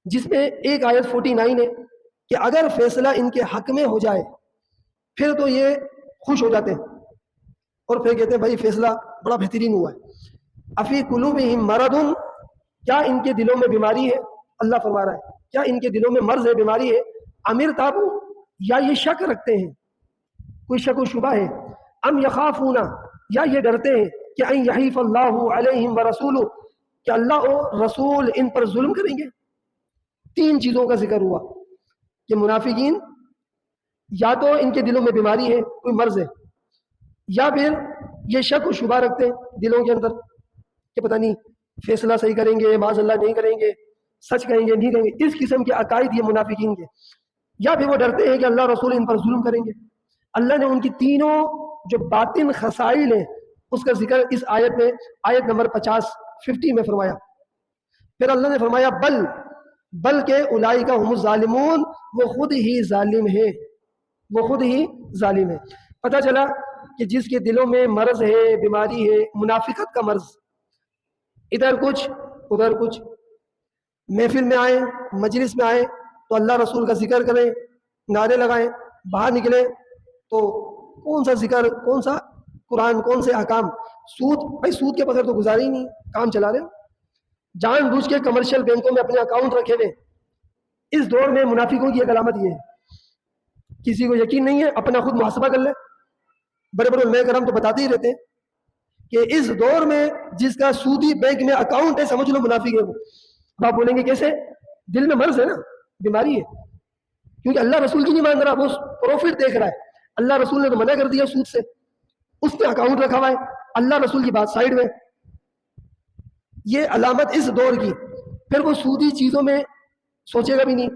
جس میں ایک آیت 49 ہے کہ اگر فیصلہ ان کے حق میں ہو جائے پھر تو یہ خوش ہو جاتے ہیں اور پھر کہتے ہیں بھائی فیصلہ بڑا بہترین ہوا ہے. افی قلوبہم مرض، کیا ان کے دلوں میں بیماری ہے؟ اللہ فرما رہا ہے کیا ان کے دلوں میں مرض ہے، بیماری ہے؟ امر تابو، یا یہ شک رکھتے ہیں، کوئی شک و شبہ ہے؟ ام یخافون، یا یہ ڈرتے ہیں کہ ان یحیف اللہ علیہم ورسولہ، کہ اللہ اور رسول ان پر ظلم کریں گے. تین چیزوں کا ذکر ہوا کہ منافقین یا تو ان کے دلوں میں بیماری ہے، کوئی مرض ہے، یا پھر یہ شک و شبہ رکھتے ہیں دلوں کے اندر کہ پتہ نہیں فیصلہ صحیح کریں گے، معاذ اللہ نہیں کریں گے، سچ کہیں گے نہیں کہیں گے. اس قسم کے عقائد یہ منافقین کے. یا پھر وہ ڈرتے ہیں کہ اللہ رسول ان پر ظلم کریں گے. اللہ نے ان کی تینوں جو باطن خصائل ہیں اس کا ذکر اس آیت میں، آیت نمبر 50 میں فرمایا. پھر اللہ نے فرمایا بلکہ اولئک هم الظالمون، وہ خود ہی ظالم ہے، وہ خود ہی ظالم ہے. پتہ چلا کہ جس کے دلوں میں مرض ہے، بیماری ہے، منافقت کا مرض، ادھر کچھ ادھر کچھ، محفل میں آئیں، مجلس میں آئیں تو اللہ رسول کا ذکر کریں، نعرے لگائیں، باہر نکلیں تو کون سا ذکر، کون سا قرآن، کون سے احکام؟ سود، بھائی سود کے بغیر تو گزارا ہی نہیں، کام چلا رہے ہیں. جان بوجھ کے کمرشل بینکوں میں اپنے اکاؤنٹ رکھے ہوئے. اس دور میں منافقوں کی ایک علامت یہ ہے، کسی کو یقین نہیں ہے اپنا خود محاسبہ کر لے. بڑے بڑے علماء کرام تو بتاتے ہی رہتے ہیں کہ اس دور میں جس کا سودی بینک میں اکاؤنٹ ہے سمجھ لو منافق ہے وہ. آپ بولیں گے کیسے؟ دل میں مرض ہے نا، بیماری ہے، کیونکہ اللہ رسول کی نہیں مان رہا، وہ پروفٹ دیکھ رہا ہے. اللہ رسول نے تو منع کر دیا سود سے، اس نے اکاؤنٹ رکھا ہوا ہے، اللہ رسول کی بات سائڈ میں. یہ علامت اس دور کی. پھر وہ سودی چیزوں میں سوچے گا بھی نہیں،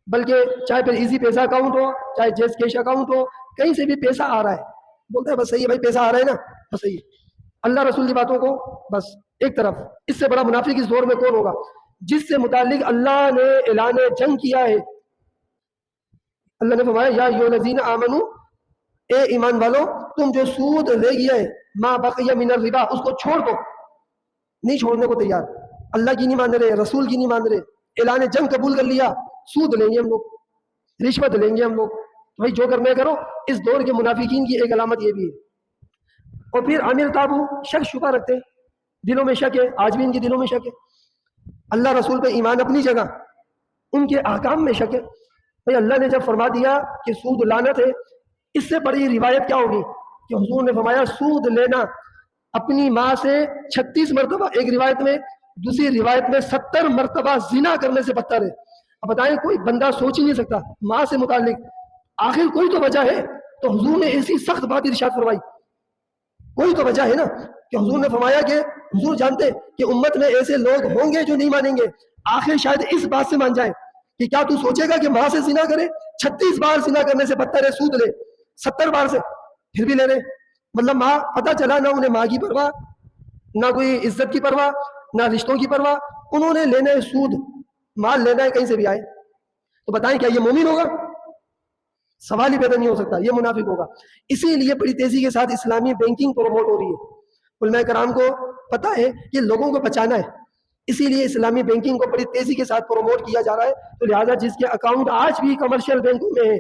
بلکہ چاہے پھر ایزی پیسہ اکاؤنٹ ہو، چاہے جیز کیش اکاؤنٹ ہو، کہیں سے بھی پیسہ آ رہا ہے بولتا ہے بس صحیح ہے بھائی، پیسہ آ رہا ہے نا بس صحیح ہے. اللہ رسول کی باتوں کو بس ایک طرف. اس سے بڑا منافق اس دور میں کون ہوگا جس سے متعلق اللہ نے اعلان جنگ کیا ہے؟ اللہ نے فرمایا یا ایھا الذین آمنو، اے ایمان والو، تم جو سود لے گیا ہے، ما بقی من الربا، اس کو چھوڑ دو. نہیں چھوڑنے کو تیار، اللہ کی نہیں مان رہے، رسول کی نہیں مان رہے، اعلان جنگ قبول کر لیا، سود لیں گے ہم لوگ، رشوت لیں گے ہم لوگ. بھائی جو کرنا ہے کرو. اس دور کے منافقین کی ایک علامت یہ بھی ہے. اور پھر عامر تابو، شک شبہ رکھتے ہیں، دلوں میں شک ہے، آج بھی ان کے دلوں میں شک ہے. اللہ رسول پہ ایمان اپنی جگہ، ان کے احکام میں شک ہے. بھائی اللہ نے جب فرما دیا کہ سود لعنت ہے، اس سے بڑی روایت کیا ہوگی کہ حضور نے فرمایا سود لینا اپنی ماں سے 36 مرتبہ ایک روایت میں، دوسری روایت میں 70 مرتبہ زنا کرنے سے بدتر ہے. اب بتائیں کوئی بندہ سوچ ہی نہیں سکتا ماں سے متعلق، آخر کوئی تو وجہ ہے. تو حضور نے ایسی سخت بات ارشاد فرمائی، کوئی تو وجہ ہے نا کہ حضور نے فرمایا کہ حضور جانتے کہ امت میں ایسے لوگ ہوں گے جو نہیں مانیں گے، آخر شاید اس بات سے مان جائیں کہ کیا تو سوچے گا کہ ماں سے زنا کرے؟ 36 بار زنا کرنے سے بدتر ہے سود لے، 70 بار سے پھر بھی لے رہے. مطلب ماں، پتہ چلا نہ انہیں ماں کی پرواہ، نہ کوئی عزت کی پرواہ، نہ رشتوں کی پرواہ، انہوں نے لینا ہے سود، مال لینا ہے کہیں سے بھی آئے. تو بتائیں کیا یہ مومن ہوگا؟ سوال ہی پیدا نہیں ہو سکتا، یہ منافق ہوگا. اسی لیے بڑی تیزی کے ساتھ اسلامی بینکنگ پروموٹ ہو رہی ہے. علماء کرام کو پتہ ہے کہ لوگوں کو بچانا ہے، اسی لیے اسلامی بینکنگ کو بڑی تیزی کے ساتھ پروموٹ کیا جا رہا ہے. تو لہٰذا جس کے اکاؤنٹ آج بھی کمرشل بینکوں میں ہے،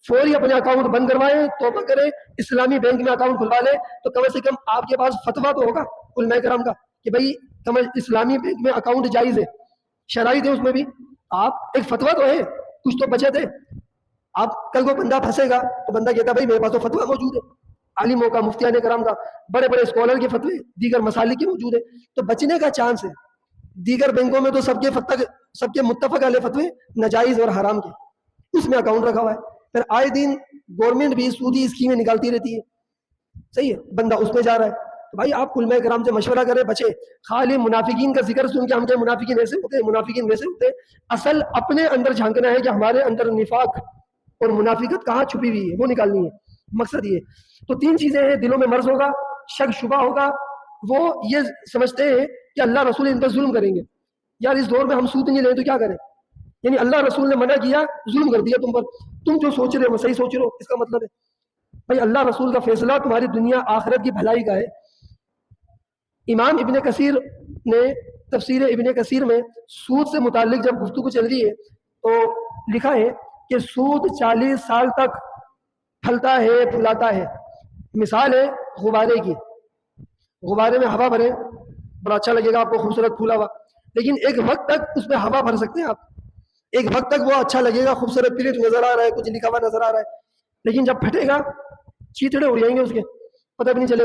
فوری اپنے اکاؤنٹ بند کروائیں، توبہ کریں، اسلامی بینک میں اکاؤنٹ کھلوا لیں. تو کم سے کم آپ کے پاس فتویٰ تو ہوگا علماء کرام کا کہ بھائی اسلامی بینک میں اکاؤنٹ جائز ہے، شرائط ہے اس میں بھی. آپ ایک فتویٰ تو ہے، کچھ تو بچت ہے. آپ کل کو بندہ پھنسے گا تو بندہ کہتا ہے بھائی میرے پاس تو فتویٰ موجود ہے، عالموں کا، مفتیان کرام کا، بڑے بڑے اسکالر کے فتوے، دیگر مسالک کے موجود ہے. تو بچنے کا چانس ہے. دیگر بینکوں میں تو سب کے متفق علیہ فتوے ناجائز اور حرام کے، اس میں اکاؤنٹ رکھا ہوا ہے. پھر آئے دن گورنمنٹ بھی سودی اسکیمیں نکالتی رہتی ہے، صحیح ہے، بندہ اس میں جا رہا ہے. تو بھائی آپ علماء کرام سے مشورہ کریں، بچے. خالی منافقین کا ذکر سن کے ہم کہ منافقین ایسے ہوتے ہیں، منافقین ویسے ہوتے ہیں. اصل اپنے اندر جھانکنا ہے کہ ہمارے اندر نفاق اور منافقت کہاں چھپی ہوئی ہے، وہ نکالنی ہے. مقصد یہ. تو تین چیزیں ہیں، دلوں میں مرض ہوگا، شک شبہ ہوگا، وہ یہ سمجھتے ہیں کہ اللہ رسول ان پر ظلم کریں گے. یار اس دور میں ہم سود نہیں لیں تو کیا کریں؟ یعنی اللہ رسول نے منع کیا، ظلم کر دیا تم پر، تم جو سوچ رہے ہو صحیح سوچ رہے ہو، اس کا مطلب ہے بھائی اللہ رسول کا فیصلہ تمہاری دنیا آخرت کی بھلائی کا ہے. امام ابن کثیر نے تفسیر ابن کثیر میں سود سے متعلق جب گفتگو چل رہی ہے تو لکھا ہے کہ سود 40 سال تک پھلتا ہے پھلاتا ہے. مثال ہے غبارے کی. غبارے میں ہوا بھرے, بڑا اچھا لگے گا آپ کو, خوبصورت پھولا ہوا, لیکن ایک وقت تک اس میں ہوا بھر سکتے ہیں آپ. ایک وقت تک وہ اچھا لگے گا, خوبصورت پرنٹ نظر آ رہا ہے, کچھ لکھا ہوا نظر آ رہا ہے, لیکن جب پھٹے گا چیتڑے اڑ جائیں گے اس کے, پتہ بھی نہیں چلے گا